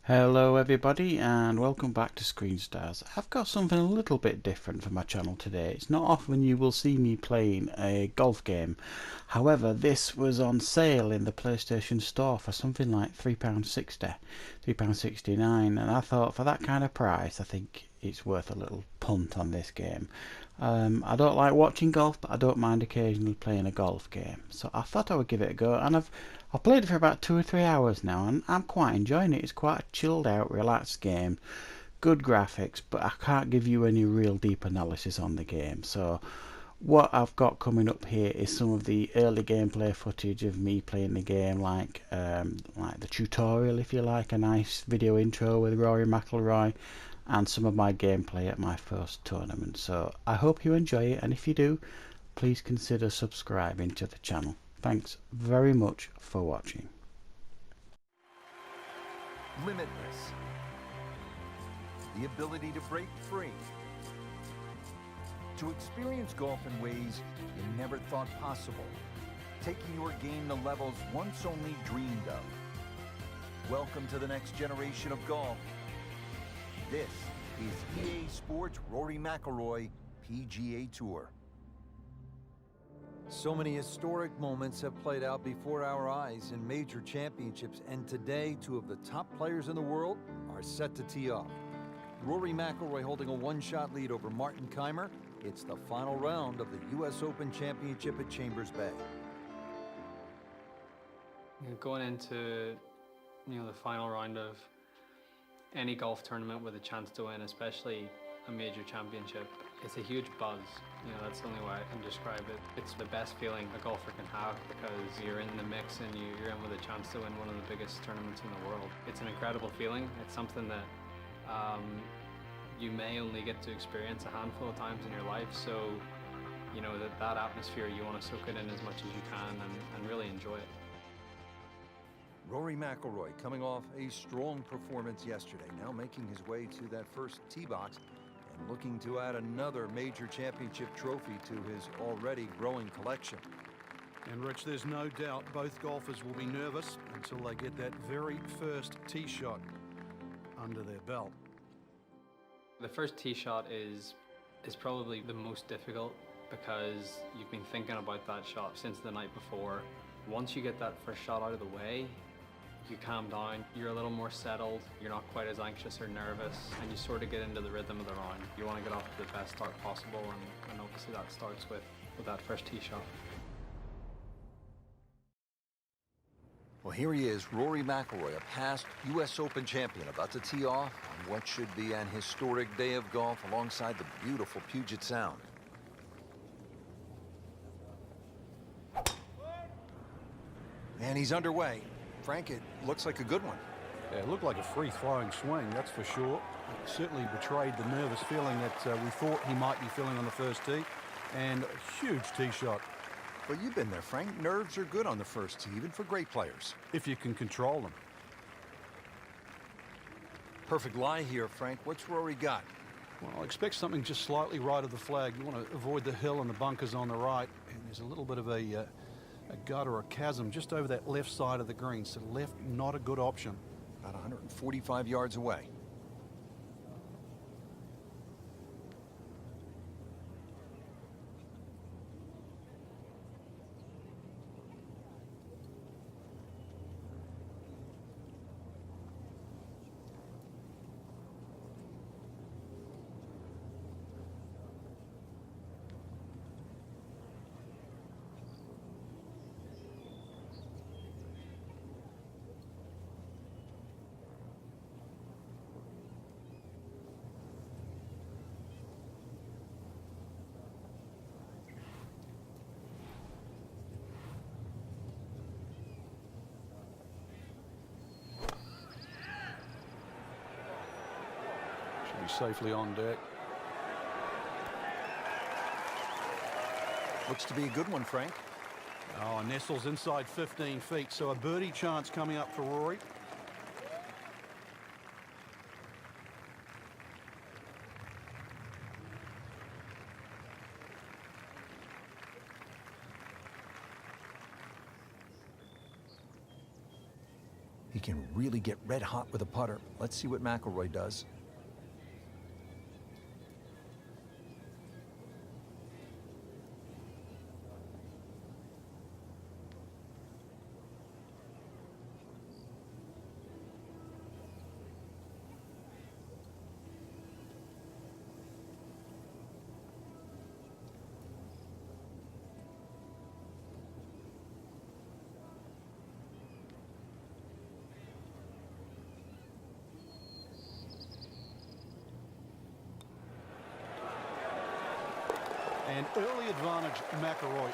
Hello everybody and welcome back to Screen Stars. I've got something a little bit different for my channel today. It's not often you will see me playing a golf game. However, this was on sale in the PlayStation Store for something like £3.60, £3.69, and I thought for that kind of price I think it's worth a little punt on this game. I don't like watching golf, but I don't mind occasionally playing a golf game. So I thought I would give it a go, and I've played it for about 2 or 3 hours now, and I'm quite enjoying it. It's quite a chilled out, relaxed game. Good graphics, but I can't give you any real deep analysis on the game. So what I've got coming up here is some of the early gameplay footage of me playing the game, like the tutorial, if you like, a nice video intro with Rory Mcilroy, and some of my gameplay at my first tournament. So I hope you enjoy it, and if you do, please consider subscribing to the channel. Thanks very much for watching. Limitless. The ability to break free. To experience golf in ways you never thought possible. Taking your game to levels once only dreamed of. Welcome to the next generation of golf. This is EA Sports Rory Mcilroy PGA Tour. So many historic moments have played out before our eyes in major championships, and today two of the top players in the world are set to tee off. Rory Mcilroy holding a one-shot lead over Martin Kaymer. It's the final round of the US Open Championship at Chambers Bay. Going into the final round of any golf tournament with a chance to win, especially a major championship, it's a huge buzz. That's the only way I can describe it. It's the best feeling a golfer can have because you're in the mix and you're in with a chance to win one of the biggest tournaments in the world. It's an incredible feeling. It's something that you may only get to experience a handful of times in your life. So, that atmosphere, you want to soak it in as much as you can and really enjoy it. Rory Mcilroy coming off a strong performance yesterday, now making his way to that first tee box and looking to add another major championship trophy to his already growing collection. And Rich, there's no doubt both golfers will be nervous until they get that very first tee shot under their belt. The first tee shot is probably the most difficult because you've been thinking about that shot since the night before. Once you get that first shot out of the way, you calm down, you're a little more settled, you're not quite as anxious or nervous, and you sort of get into the rhythm of the round. You want to get off to the best start possible, and obviously that starts with that first tee shot. Well, here he is, Rory Mcilroy, a past US Open champion, about to tee off on what should be an historic day of golf alongside the beautiful Puget Sound. And he's underway. Frank, it looks like a good one. Yeah, it looked like a free-flowing swing, that's for sure. It certainly betrayed the nervous feeling that we thought he might be feeling on the first tee. And a huge tee shot. Well, you've been there, Frank. Nerves are good on the first tee, even for great players. If you can control them. Perfect lie here, Frank. What's Rory got? Well, expect something just slightly right of the flag. You want to avoid the hill and the bunkers on the right. And there's a little bit of a gut or a chasm just over that left side of the green. So left, not a good option. About 145 yards away. Safely on deck. Looks to be a good one, Frank. Oh, nestles inside 15 feet, so a birdie chance coming up for Rory. He can really get red hot with a putter. Let's see what McIlroy does. And early advantage, McIlroy.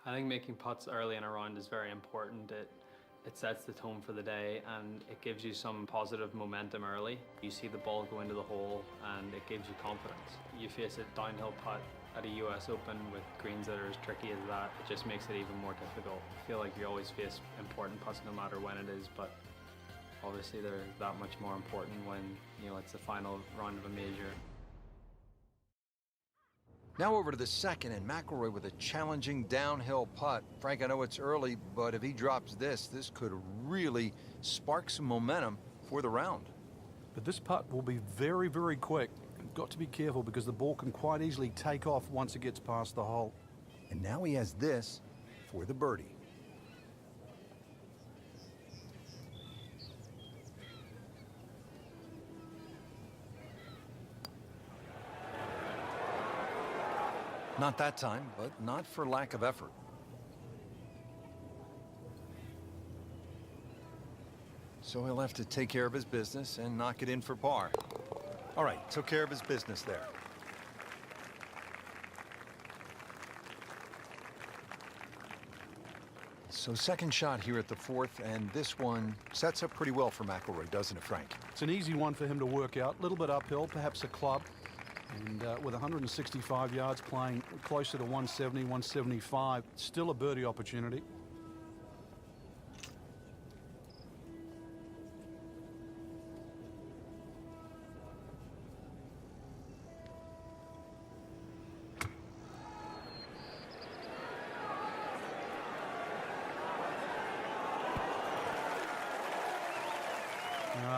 I think making putts early in a round is very important. It sets the tone for the day and it gives you some positive momentum early. You see the ball go into the hole and it gives you confidence. You face a downhill putt at a US Open with greens that are as tricky as that, it just makes it even more difficult. I feel like you always face important putts no matter when it is, but obviously they're that much more important when, you know, it's the final round of a major. Now over to the second, and McIlroy with a challenging downhill putt. Frank, I know it's early, but if he drops this could really spark some momentum for the round. But this putt will be very, very quick. You've got to be careful because the ball can quite easily take off once it gets past the hole. And now he has this for the birdie. Not that time, but not for lack of effort. So he'll have to take care of his business and knock it in for par. All right, took care of his business there. So second shot here at the fourth, and this one sets up pretty well for McIlroy, doesn't it, Frank? It's an easy one for him to work out. A little bit uphill, perhaps a club. And with 165 yards playing closer to 170, 175, still a birdie opportunity.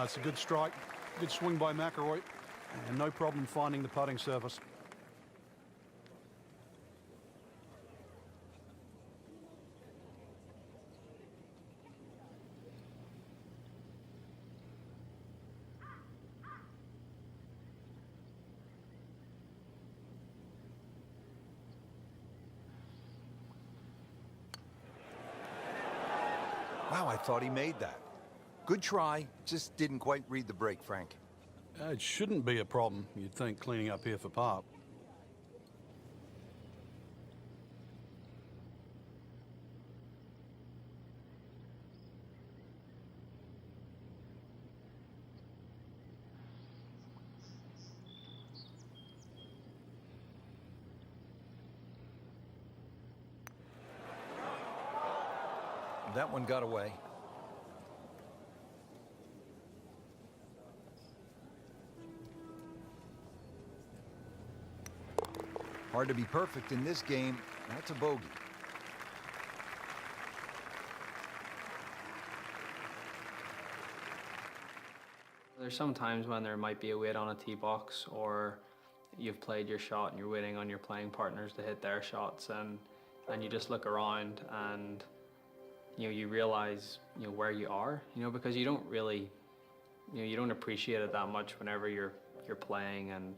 It's a good strike, good swing by McIlroy. And no problem finding the putting surface. Wow, I thought he made that. Good try, just didn't quite read the break, Frank. It shouldn't be a problem, you'd think, cleaning up here for par. That one got away. Hard to be perfect in this game. That's a bogey. There's some times when there might be a wait on a tee box, or you've played your shot and you're waiting on your playing partners to hit their shots, and you just look around and you realize where you are, because you don't really you don't appreciate it that much whenever you're playing, and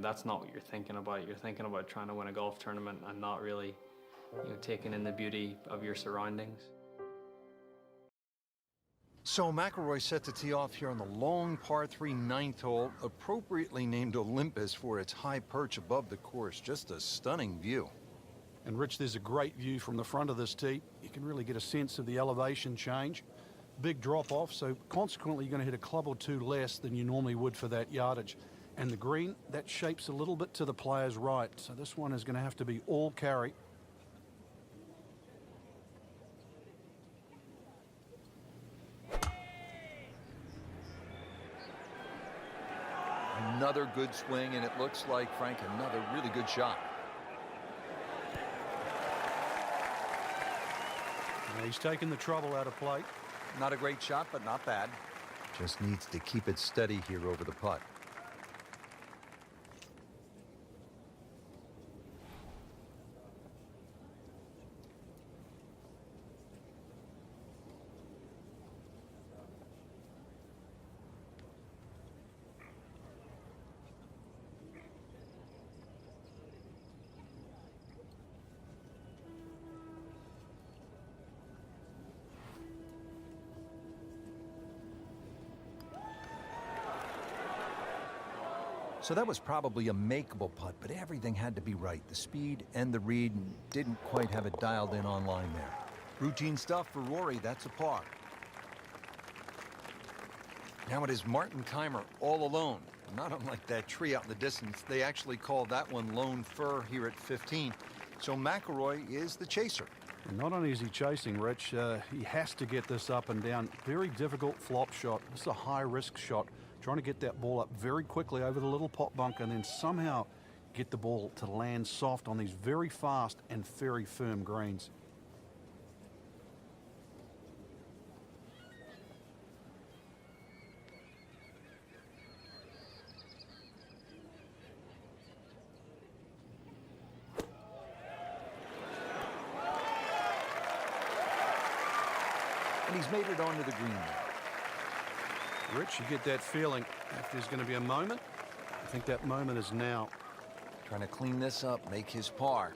that's not what you're thinking about. You're thinking about trying to win a golf tournament and not really taking in the beauty of your surroundings. So McIlroy set to tee off here on the long par 3 ninth hole, appropriately named Olympus for its high perch above the course. Just a stunning view. And Rich, there's a great view from the front of this tee. You can really get a sense of the elevation change. Big drop off, so consequently you're going to hit a club or two less than you normally would for that yardage. And the green, that shapes a little bit to the player's right. So this one is going to have to be all carry. Another good swing, and it looks like, Frank, another really good shot. And he's taken the trouble out of play. Not a great shot, but not bad. Just needs to keep it steady here over the putt. So that was probably a makeable putt, but everything had to be right. The speed and the read didn't quite have it dialed in online there. Routine stuff for Rory, that's a par. Now it is Martin Keimer all alone. Not unlike that tree out in the distance, they actually call that one Lone Fir here at 15. So McIlroy is the chaser. And not only is he chasing, Rich, he has to get this up and down. Very difficult flop shot. This is a high-risk shot. Trying to get that ball up very quickly over the little pot bunker and then somehow get the ball to land soft on these very fast and very firm greens. And he's made it onto the green now. Rich, you get that feeling if there's going to be a moment. I think that moment is now. Trying to clean this up, make his par.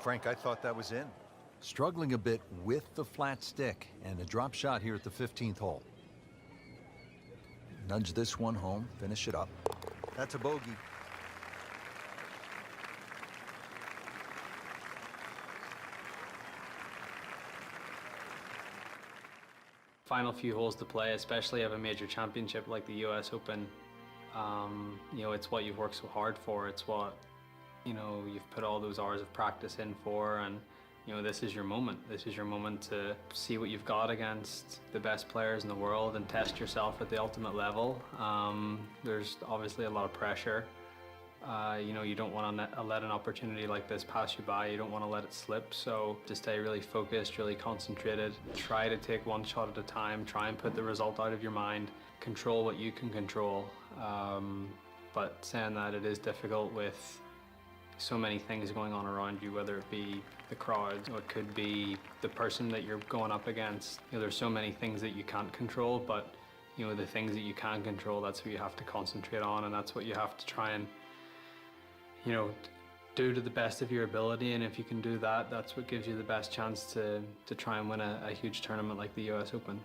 Frank, I thought that was in. Struggling a bit with the flat stick and a drop shot here at the 15th hole. Nudge this one home, finish it up. That's a bogey. Final few holes to play, especially of a major championship like the US Open. You know, it's what you've worked so hard for. It's what, you know, you've put all those hours of practice in for, and you know, this is your moment. This is your moment to see what you've got against the best players in the world and test yourself at the ultimate level. There's obviously a lot of pressure. You know, you don't want to let an opportunity like this pass you by. You don't want to let it slip. So just stay really focused, really concentrated. Try to take one shot at a time. Try and put the result out of your mind. Control what you can control. But saying that, it is difficult with so many things going on around you, whether it be the crowd, or it could be the person that you're going up against. You know, there's so many things that you can't control, but you know, the things that you can control, that's what you have to concentrate on, and that's what you have to try and, you know, do to the best of your ability. And if you can do that, that's what gives you the best chance to try and win a huge tournament like the US Open.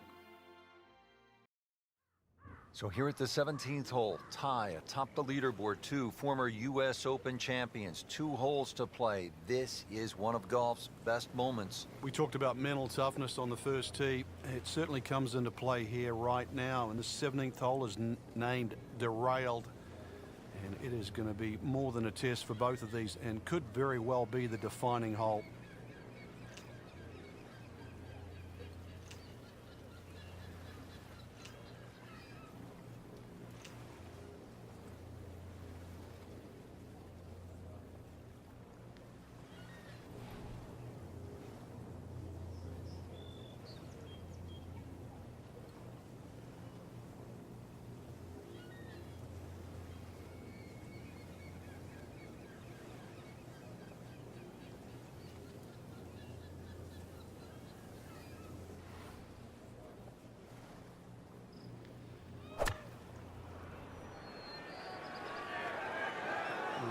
So here at the 17th hole, tie atop the leaderboard, two former U.S. Open champions, 2 holes to play. This is one of golf's best moments. We talked about mental toughness on the first tee. It certainly comes into play here right now, and the 17th hole is named Derailed, and it is going to be more than a test for both of these and could very well be the defining hole.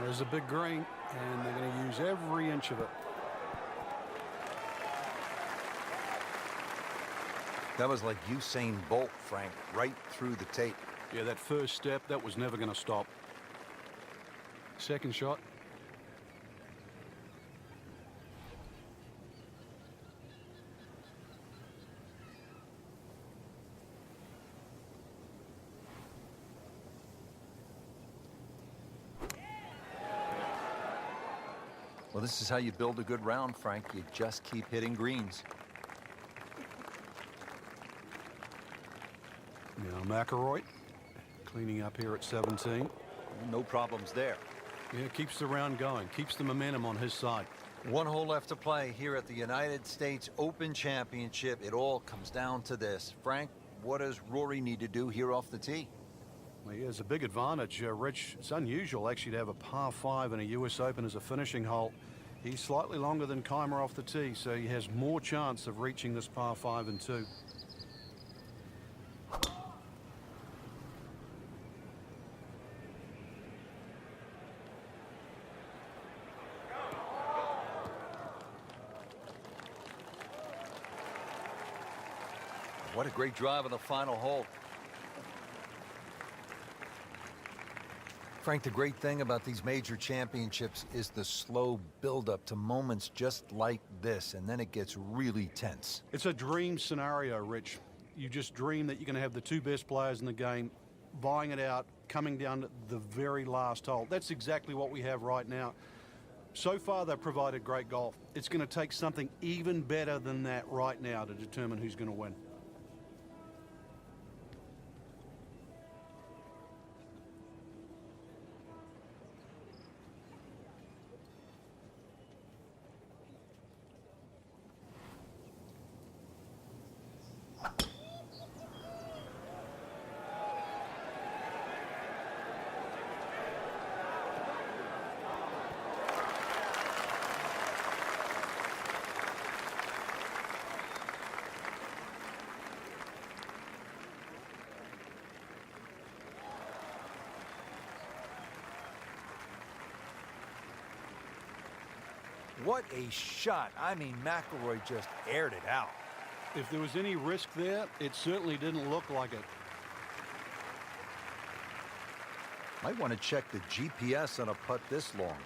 There's a big green, and they're going to use every inch of it. That was like Usain Bolt, Frank, right through the tape. Yeah, that first step, that was never going to stop. Second shot. Well, this is how you build a good round, Frank. You just keep hitting greens. Now McIlroy cleaning up here at 17. No problems there. Yeah, keeps the round going, keeps the momentum on his side. One hole left to play here at the United States Open Championship. It all comes down to this. Frank, what does Rory need to do here off the tee? Well, he has a big advantage, Rich. It's unusual actually to have a par 5 in a US Open as a finishing hole. He's slightly longer than Keimer off the tee, so he has more chance of reaching this par 5 and 2. What a great drive on the final hole. Frank, the great thing about these major championships is the slow build-up to moments just like this, and then it gets really tense. It's a dream scenario, Rich. You just dream that you're going to have the 2 best players in the game, buying it out, coming down to the very last hole. That's exactly what we have right now. So far, they've provided great golf. It's going to take something even better than that right now to determine who's going to win. What a shot. I mean, McIlroy just aired it out. If there was any risk there, it certainly didn't look like it. Might want to check the GPS on a putt this long.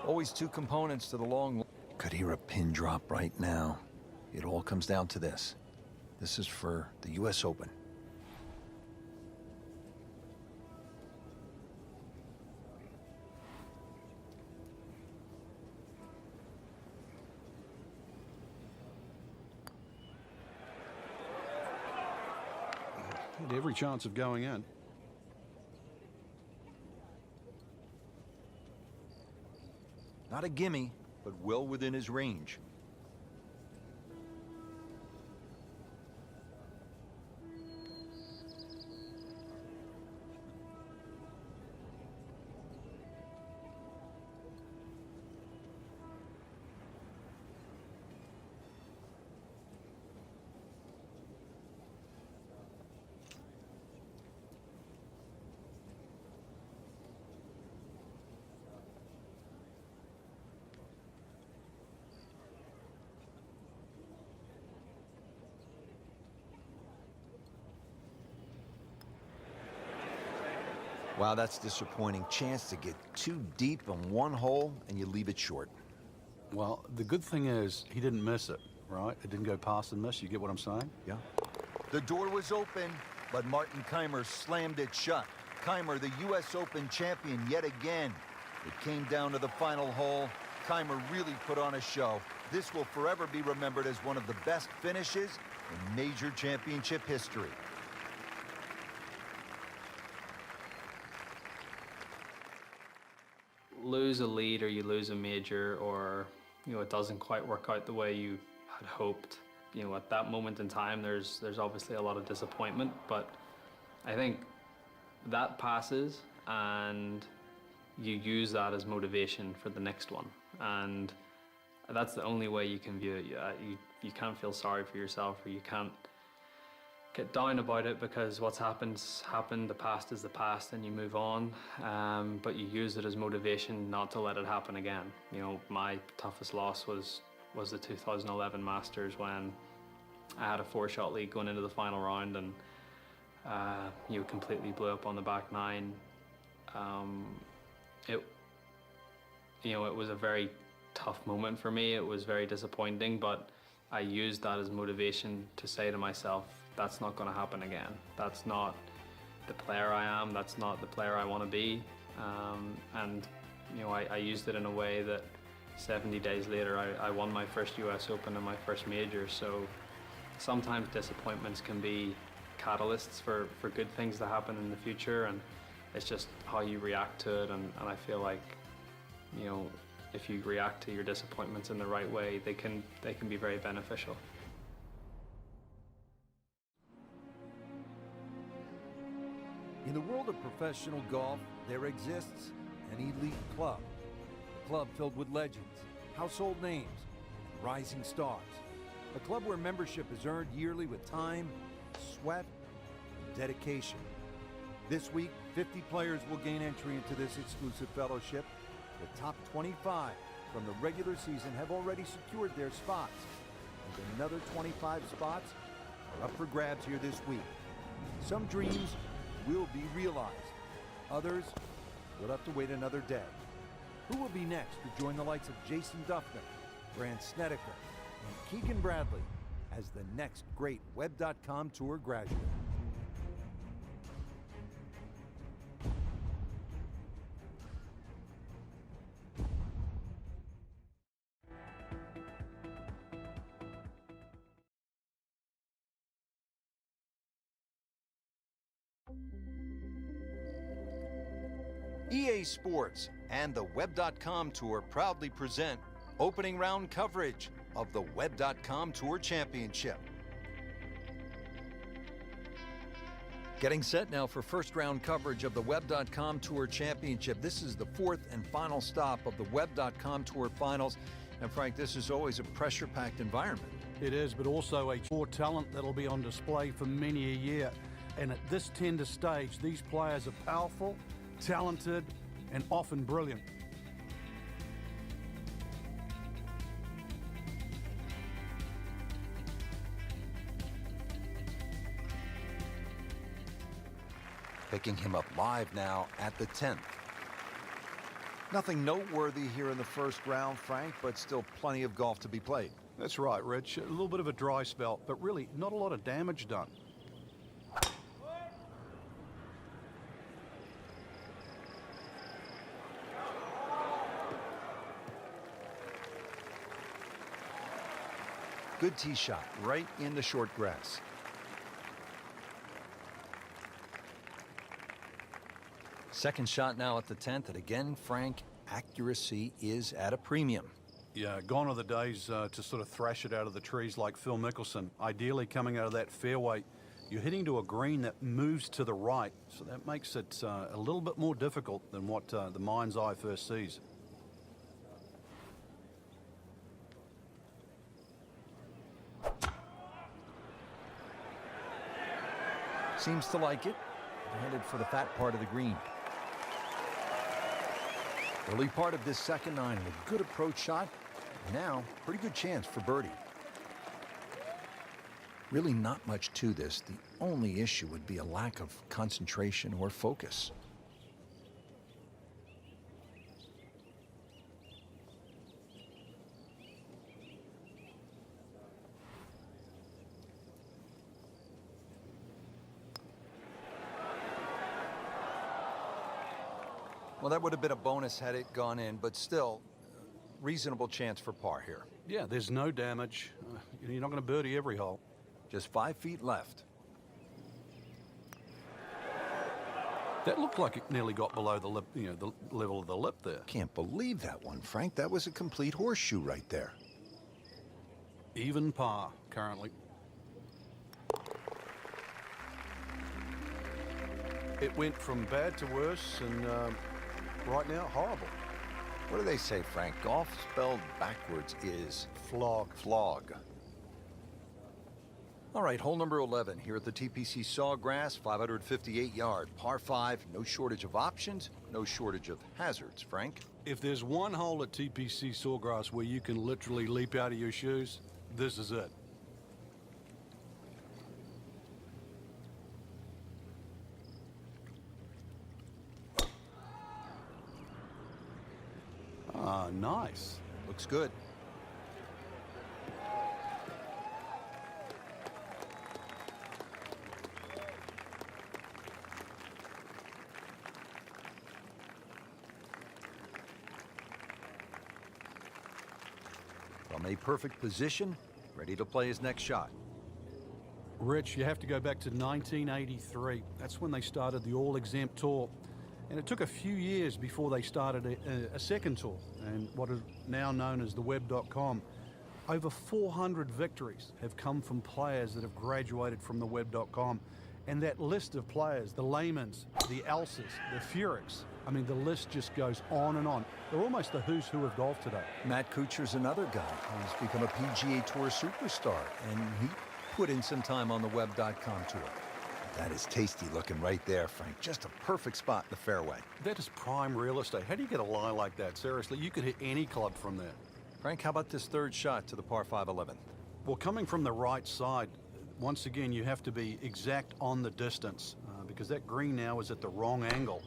Always 2 components to the long. Could hear a pin drop right now. It all comes down to this. This is for the US Open. Had every chance of going in. Not a gimme, but well within his range. Wow, that's disappointing. Chance to get too deep on one hole, and you leave it short. Well, the good thing is he didn't miss it, right? It didn't go past and miss. You get what I'm saying? Yeah. The door was open, but Martin Keimer slammed it shut. Keimer, the US Open champion yet again. It came down to the final hole. Keimer really put on a show. This will forever be remembered as one of the best finishes in major championship history. Lose a lead or you lose a major, or it doesn't quite work out the way you had hoped. At that moment in time, there's obviously a lot of disappointment, but I think that passes and you use that as motivation for the next one, and that's the only way you can view it. You can't feel sorry for yourself, or you can't get down about it, because what's happened's happened. The past is the past, and you move on. But you use it as motivation not to let it happen again. My toughest loss was was the 2011 Masters, when I had a 4-shot lead going into the final round, and you completely blew up on the back nine. It was a very tough moment for me. It was very disappointing, but I used that as motivation to say to myself, that's not going to happen again. That's not the player I am. That's not the player I want to be. And I used it in a way that 70 days later, I won my first US Open and my first major. So sometimes disappointments can be catalysts for good things to happen in the future, and it's just how you react to it. And I feel like, if you react to your disappointments in the right way, they can be very beneficial. In the world of professional golf, there exists an elite club. A club filled with legends, household names, and rising stars. A club where membership is earned yearly with time, sweat, and dedication. This week, 50 players will gain entry into this exclusive fellowship. The top 25 from the regular season have already secured their spots, and another 25 spots are up for grabs here this week. Some dreams will be realized. Others will have to wait another day. Who will be next to join the likes of Jason Duffner, Grant Snedeker, and Keegan Bradley as the next great Web.com Tour graduate? EA Sports and the Web.com Tour proudly present opening round coverage of the Web.com Tour Championship. Getting set now for first round coverage of the Web.com Tour Championship. This is the fourth and final stop of the Web.com Tour Finals. And Frank, this is always a pressure-packed environment. It is, but also a tour talent that'll be on display for many a year. And at this tender stage, these players are powerful, talented, and often brilliant. Picking him up live now at the 10th. Nothing noteworthy here in the first round, Frank, but still plenty of golf to be played. That's right, Rich. A little bit of a dry spell, but really not a lot of damage done. Good tee shot right in the short grass. Second shot now at the 10th, and again, Frank, accuracy is at a premium. Yeah, gone are the days to sort of thrash it out of the trees like Phil Mickelson. Ideally, coming out of that fairway, you're hitting to a green that moves to the right, so that makes it a little bit more difficult than what the mind's eye first sees. Seems to like it. Headed for the fat part of the green. Early part of this second nine, and a good approach shot. Now, pretty good chance for birdie. Really not much to this. The only issue would be a lack of concentration or focus. Well, that would have been a bonus had it gone in, but still, reasonable chance for par here. Yeah, there's no damage. You're not going to birdie every hole. Just 5 feet left. That looked like it nearly got below the lip, the level of the lip there. Can't believe that one, Frank. That was a complete horseshoe right there. Even par currently. It went from bad to worse, and right now, horrible. What do they say, Frank? Golf spelled backwards is Flog. flog. All right, hole number 11 here at the TPC Sawgrass, 558-yard, par 5. No shortage of options, no shortage of hazards, Frank. If there's one hole at TPC Sawgrass where you can literally leap out of your shoes, this is it. Ah, nice. Looks good. From a perfect position, ready to play his next shot. Rich, you have to go back to 1983. That's when they started the all-exempt tour. And it took a few years before they started a second tour, and what is now known as the web.com. Over 400 victories have come from players that have graduated from the web.com. And that list of players, the Leymans, the Elses, the Furiks, I mean, the list just goes on and on. They're almost the who's who of golf today. Matt Kuchar's another guy who's become a PGA Tour superstar, and he put in some time on the web.com tour. That is tasty looking right there, Frank. Just a perfect spot in the fairway. That is prime real estate. How do you get a lie like that? Seriously, you could hit any club from there. Frank, how about this third shot to the par 5 11th? Well, coming from the right side, once again, you have to be exact on the distance because that green now is at the wrong angle.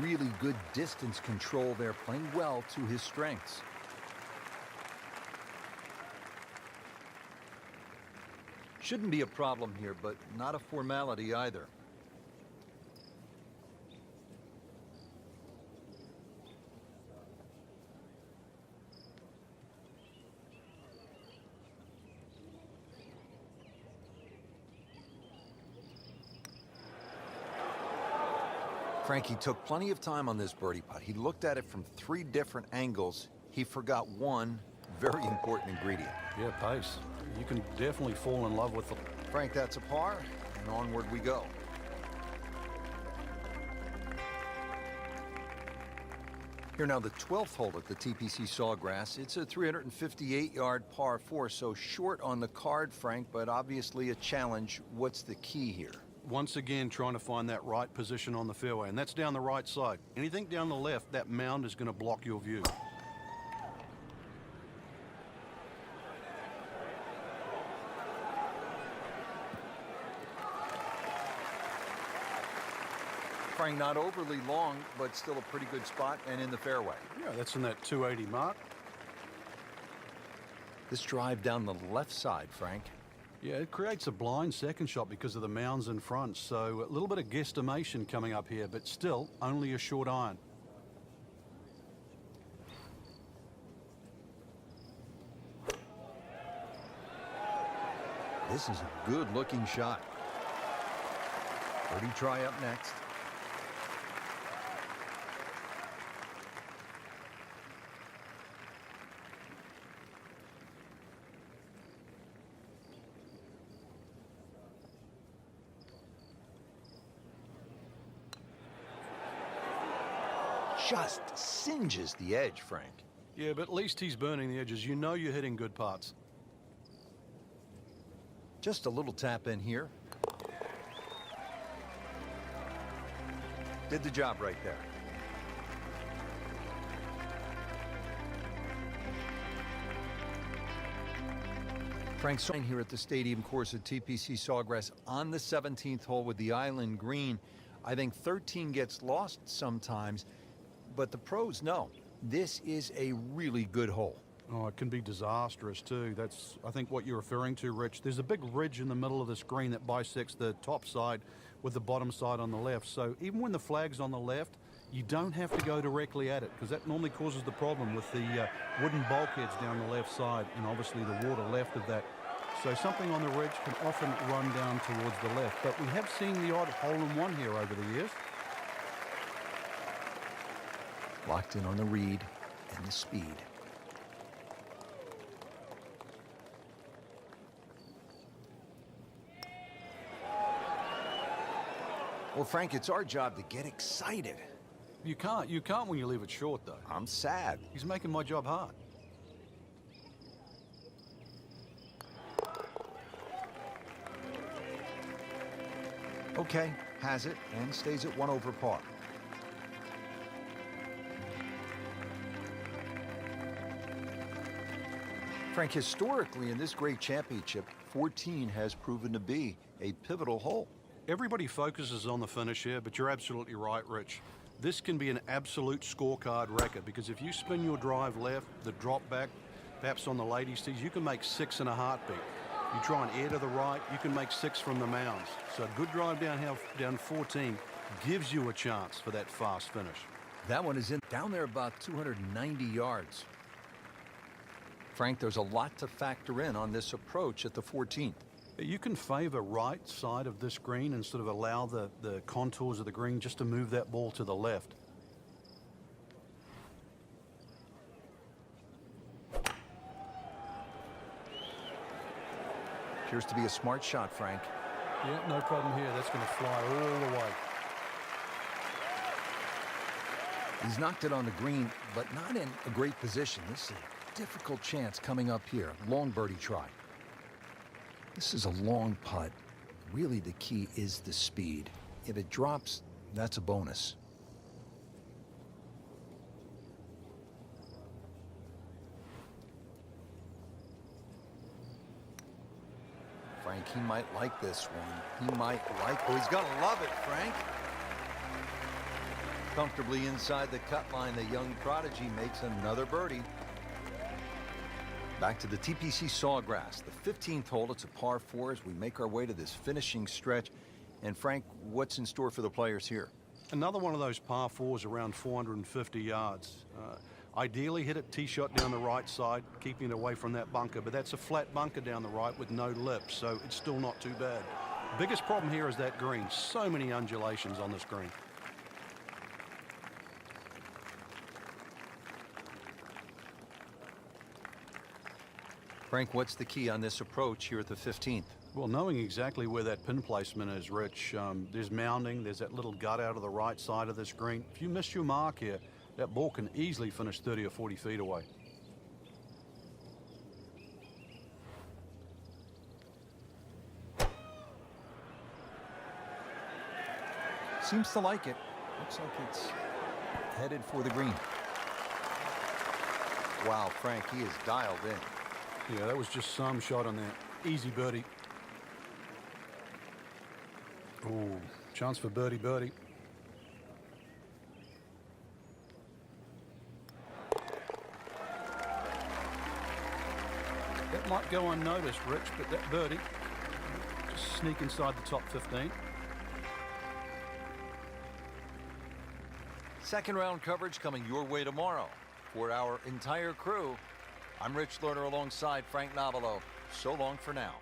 Really good distance control there, playing well to his strengths. Shouldn't be a problem here, but not a formality either. Frankie took plenty of time on this birdie putt. He looked at it from 3 different angles. He forgot one very important ingredient. Yeah, pace. You can definitely fall in love with them. Frank, that's a par, and onward we go. Here now, the 12th hole at the TPC Sawgrass. It's a 358-yard par 4, so short on the card, Frank, but obviously a challenge. What's the key here? Once again, trying to find that right position on the fairway, and that's down the right side. Anything down the left, that mound is going to block your view. Frank, not overly long, but still a pretty good spot and in the fairway. Yeah, that's in that 280 mark. This drive down the left side, Frank. Yeah, it creates a blind second shot because of the mounds in front, so a little bit of guesstimation coming up here, but still only a short iron. This is a good-looking shot. Birdie try up next. Just singes the edge, Frank. Yeah, but at least he's burning the edges. You know you're hitting good putts. Just a little tap in here. Did the job right there. Frank Soin here at the stadium course at TPC Sawgrass on the 17th hole with the island green. I think 13 gets lost sometimes, but the pros know this is a really good hole. Oh, it can be disastrous too. That's, I think, what you're referring to, Rich. There's a big ridge in the middle of the screen that bisects the top side with the bottom side on the left. So even when the flag's on the left, you don't have to go directly at it, because that normally causes the problem with the wooden bulkheads down the left side and obviously the water left of that. So something on the ridge can often run down towards the left. But we have seen the odd hole-in-one here over the years. Locked in on the read and the speed. Well, Frank, it's our job to get excited. You can't when you leave it short, though. I'm sad. He's making my job hard. Okay, has it and stays at 1 over par. Frank, historically in this great championship, 14 has proven to be a pivotal hole. Everybody focuses on the finish here, but you're absolutely right, Rich. This can be an absolute scorecard record because if you spin your drive left, the drop back, perhaps on the ladies' tees, you can make 6 in a heartbeat. You try and air to the right, you can make 6 from the mounds. So a good drive down 14 gives you a chance for that fast finish. That one is in down there about 290 yards. Frank, there's a lot to factor in on this approach at the 14th. You can favor right side of this green and sort of allow the contours of the green just to move that ball to the left. Appears to be a smart shot, Frank. Yeah, no problem here. That's going to fly all the way. He's knocked it on the green, but not in a great position. This is a difficult chance coming up here. Long birdie try. This is a long putt. Really, the key is the speed. If it drops, that's a bonus. Frank, he might like this one. He might like... Oh, he's going to love it, Frank. Comfortably inside the cut line, the young prodigy makes another birdie. Back to the TPC Sawgrass, the 15th hole. It's a par 4 as we make our way to this finishing stretch. And Frank, what's in store for the players here? Another one of those par 4s around 450 yards. Ideally hit it tee shot down the right side, keeping it away from that bunker, but that's a flat bunker down the right with no lip, so it's still not too bad. Biggest problem here is that green. So many undulations on this green. Frank, what's the key on this approach here at the 15th? Well, knowing exactly where that pin placement is, Rich, there's mounding, there's that little gut out of the right side of this green. If you miss your mark here, that ball can easily finish 30 or 40 feet away. Seems to like it. Looks like it's headed for the green. Wow, Frank, he is dialed in. Yeah, that was just some shot on that. Easy birdie. Oh, chance for birdie. That might go unnoticed, Rich, but that birdie just sneak inside the top 15. Second round coverage coming your way tomorrow. For our entire crew, I'm Rich Lerner alongside Frank Navalo. So long for now.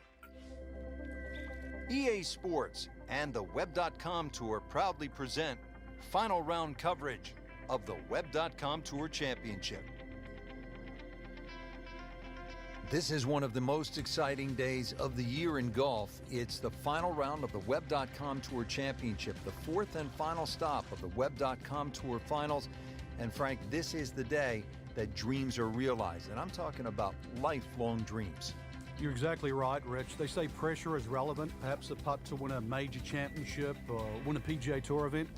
EA Sports and the Web.com Tour proudly present final round coverage of the Web.com Tour Championship. This is one of the most exciting days of the year in golf. It's the final round of the Web.com Tour Championship, the fourth and final stop of the Web.com Tour Finals. And Frank, this is the day that dreams are realized. And I'm talking about lifelong dreams. You're exactly right, Rich. They say pressure is relevant, perhaps a putt to win a major championship or win a PGA Tour event.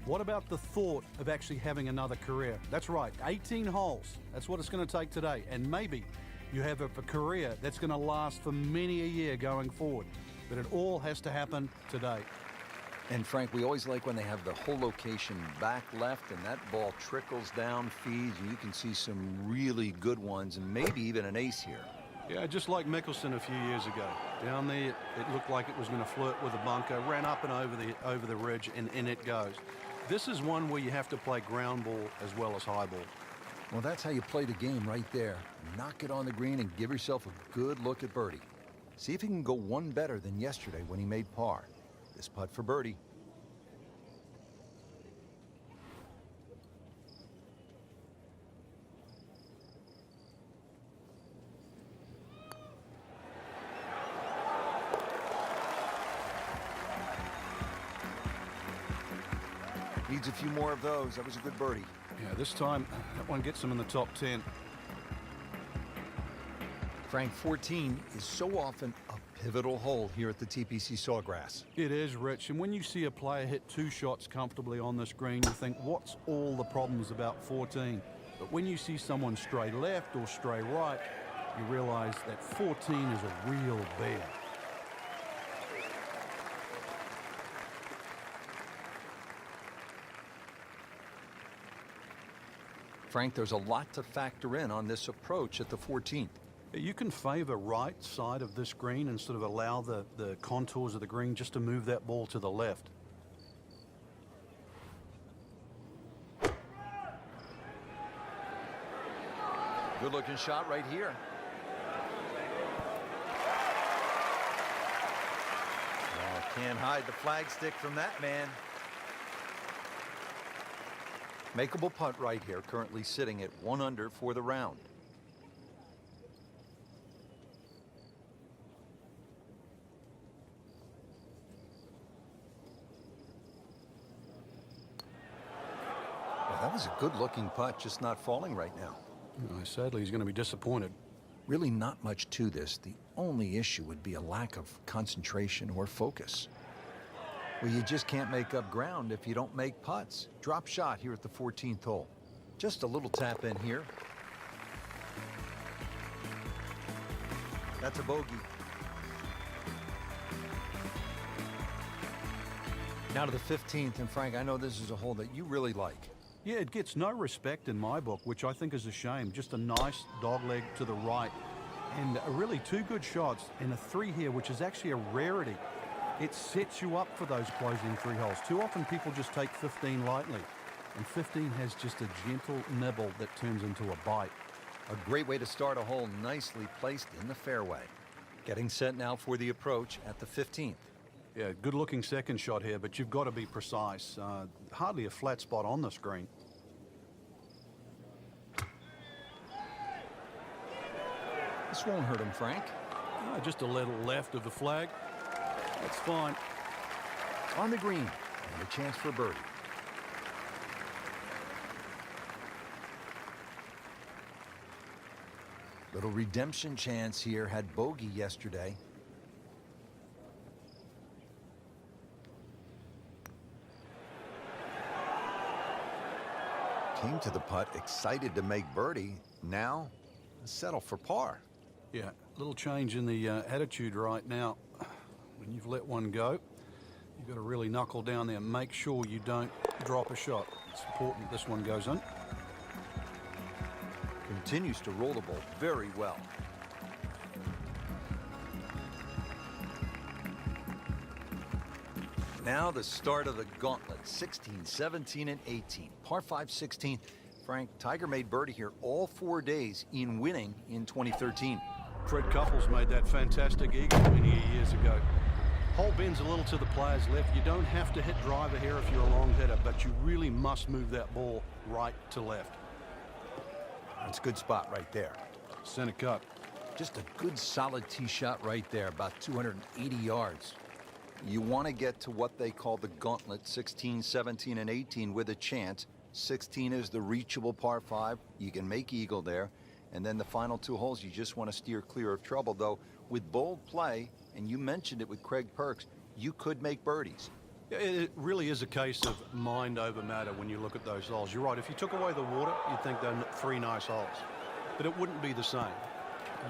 What about the thought of actually having another career? That's right, 18 holes. That's what it's going to take today. And maybe you have a career that's going to last for many a year going forward. But it all has to happen today. And Frank, we always like when they have the whole location back left and that ball trickles down, feeds, and you can see some really good ones and maybe even an ace here. Yeah, just like Mickelson a few years ago. Down there, it looked like it was going to flirt with a bunker, ran up and over the ridge, and in it goes. This is one where you have to play ground ball as well as high ball. Well, that's how you play the game right there. Knock it on the green and give yourself a good look at birdie. See if he can go one better than yesterday when he made par. This putt for birdie. Needs a few more of those. That was a good birdie. Yeah, this time, that one gets him in the top 10. Frank, 14 is so often a pivotal hole here at the TPC Sawgrass. It is, Rich, and when you see a player hit 2 shots comfortably on this green, you think, what's all the problems about 14? But when you see someone stray left or stray right, you realize that 14 is a real bear. Frank, there's a lot to factor in on this approach at the 14th. You can favor right side of this green and sort of allow the contours of the green just to move that ball to the left. Good looking shot right here. Oh, can't hide the flagstick from that man. Makeable putt right here, currently sitting at 1 under for the round. Well, that was a good-looking putt, just not falling right now. Sadly, he's going to be disappointed. Really not much to this. The only issue would be a lack of concentration or focus. Well, you just can't make up ground if you don't make putts. Drop shot here at the 14th hole. Just a little tap in here. That's a bogey. Now to the 15th, and Frank, I know this is a hole that you really like. Yeah, it gets no respect in my book, which I think is a shame. Just a nice dogleg to the right. And really 2 good shots and a 3 here, which is actually a rarity. It sets you up for those closing 3 holes. Too often people just take 15 lightly. And 15 has just a gentle nibble that turns into a bite. A great way to start a hole, nicely placed in the fairway. Getting set now for the approach at the 15th. Yeah, good looking second shot here, but you've got to be precise. Hardly a flat spot on this green. This won't hurt him, Frank. Just a little left of the flag. That's fine. On the green, and a chance for birdie. Little redemption chance here. Had bogey yesterday. Came to the putt, excited to make birdie. Now, settle for par. Yeah, a little change in the attitude right now. When you've let one go, you've got to really knuckle down there and make sure you don't drop a shot. It's important this one goes in. Continues to roll the ball very well. Now the start of the gauntlet, 16, 17, and 18. Par 5, 16. Frank, Tiger made birdie here all 4 days in winning in 2013. Fred Couples made that fantastic eagle many years ago. Hole bends a little to the player's left. You don't have to hit driver here if you're a long hitter, but you really must move that ball right to left. That's a good spot right there. Center cut. Just a good solid tee shot right there, about 280 yards. You want to get to what they call the gauntlet, 16, 17, and 18 with a chance. 16 is the reachable par 5. You can make eagle there. And then the final 2 holes, you just want to steer clear of trouble. Though with bold play, and you mentioned it with Craig Perks, you could make birdies. It really is a case of mind over matter when you look at those holes. You're right. If you took away the water, you'd think they're 3 nice holes. But it wouldn't be the same.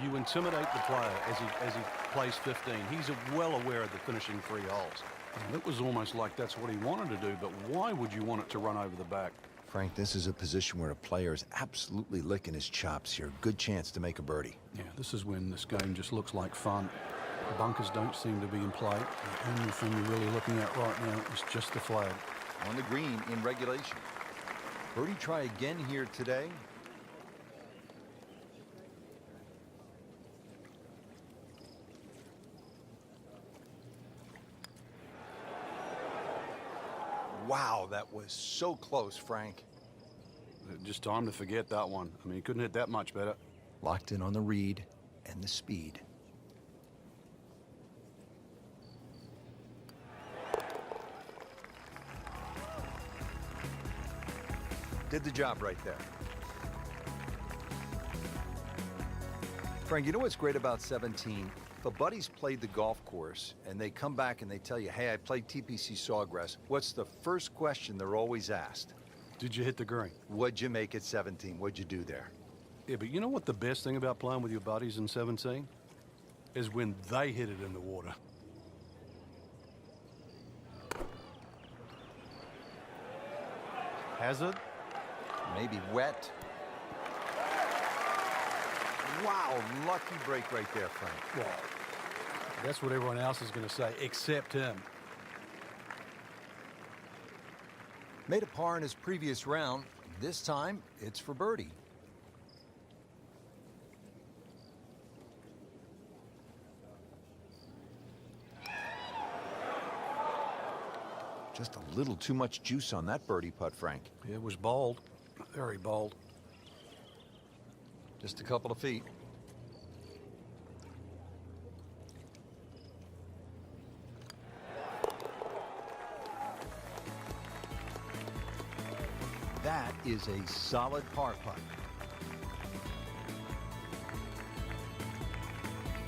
You intimidate the player as he plays 15. He's well aware of the finishing 3 holes. And it was almost like that's what he wanted to do, but why would you want it to run over the back? Frank, this is a position where a player is absolutely licking his chops here. Good chance to make a birdie. Yeah, this is when this game just looks like fun. The bunkers don't seem to be in play. The only thing you're really looking at right now is just the flag. On the green in regulation. Birdie try again here today. Wow, that was so close, Frank. Just time to forget that one. I mean, he couldn't hit that much better. Locked in on the read and the speed. Did the job right there. Frank, you know what's great about 17? If a buddy's played the golf course and they come back and they tell you, hey, I played TPC Sawgrass, what's the first question they're always asked? Did you hit the green? What'd you make at 17? What'd you do there? Yeah, but you know what the best thing about playing with your buddies in 17? Is when they hit it in the water. Hazard? Maybe wet. Wow, lucky break right there, Frank. Well, that's what everyone else is going to say, except him. Made a par in his previous round. This time, it's for birdie. Just a little too much juice on that birdie putt, Frank. It was bold, very bold. Just a couple of feet. That is a solid par putt.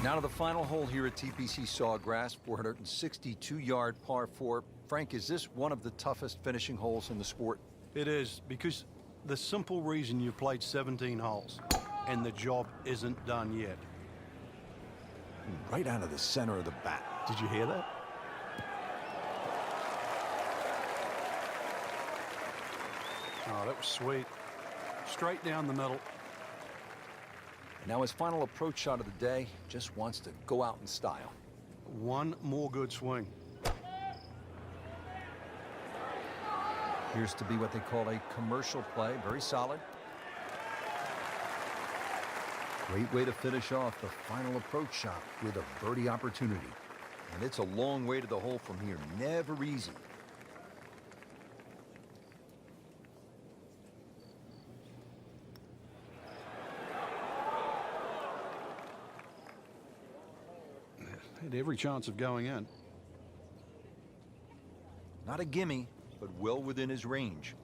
Now to the final hole here at TPC Sawgrass, 462-yard par 4. Frank, is this one of the toughest finishing holes in the sport? It is, because the simple reason you played 17 holes and the job isn't done yet. Right out of the center of the bat. Did you hear that? Oh, that was sweet. Straight down the middle. And now his final approach shot of the day, just wants to go out in style. One more good swing. Appears to be what they call a commercial play. Very solid. Great way to finish off the final approach shot with a birdie opportunity. And it's a long way to the hole from here. Never easy. Had every chance of going in. Not a gimme, but well within his range.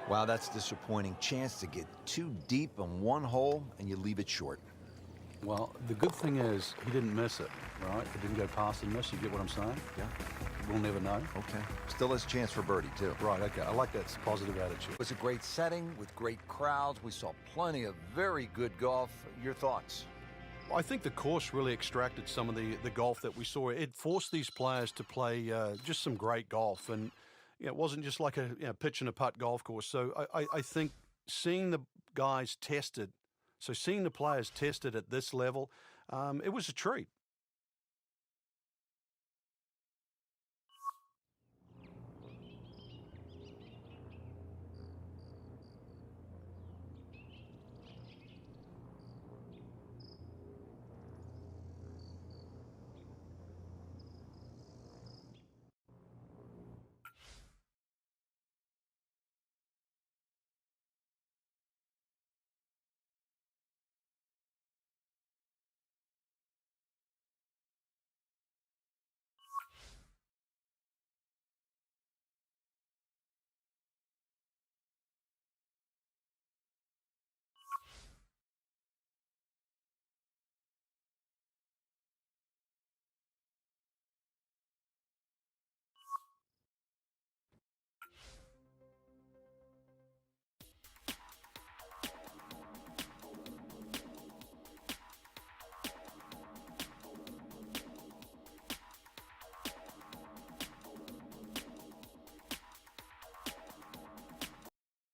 Wow, that's disappointing. Chance to get too deep on one hole and you leave it short. Well, the good thing is he didn't miss it, right? It didn't go past and miss. You get what I'm saying? Yeah. We'll never know. Okay. Still has a chance for birdie, too. Right, okay. I like that positive attitude. It was a great setting with great crowds. We saw plenty of very good golf. Your thoughts? I think the course really extracted some of the golf that we saw. It forced these players to play just some great golf. And it wasn't just like a pitch and a putt golf course. So I think seeing the guys tested, seeing the players tested at this level, it was a treat.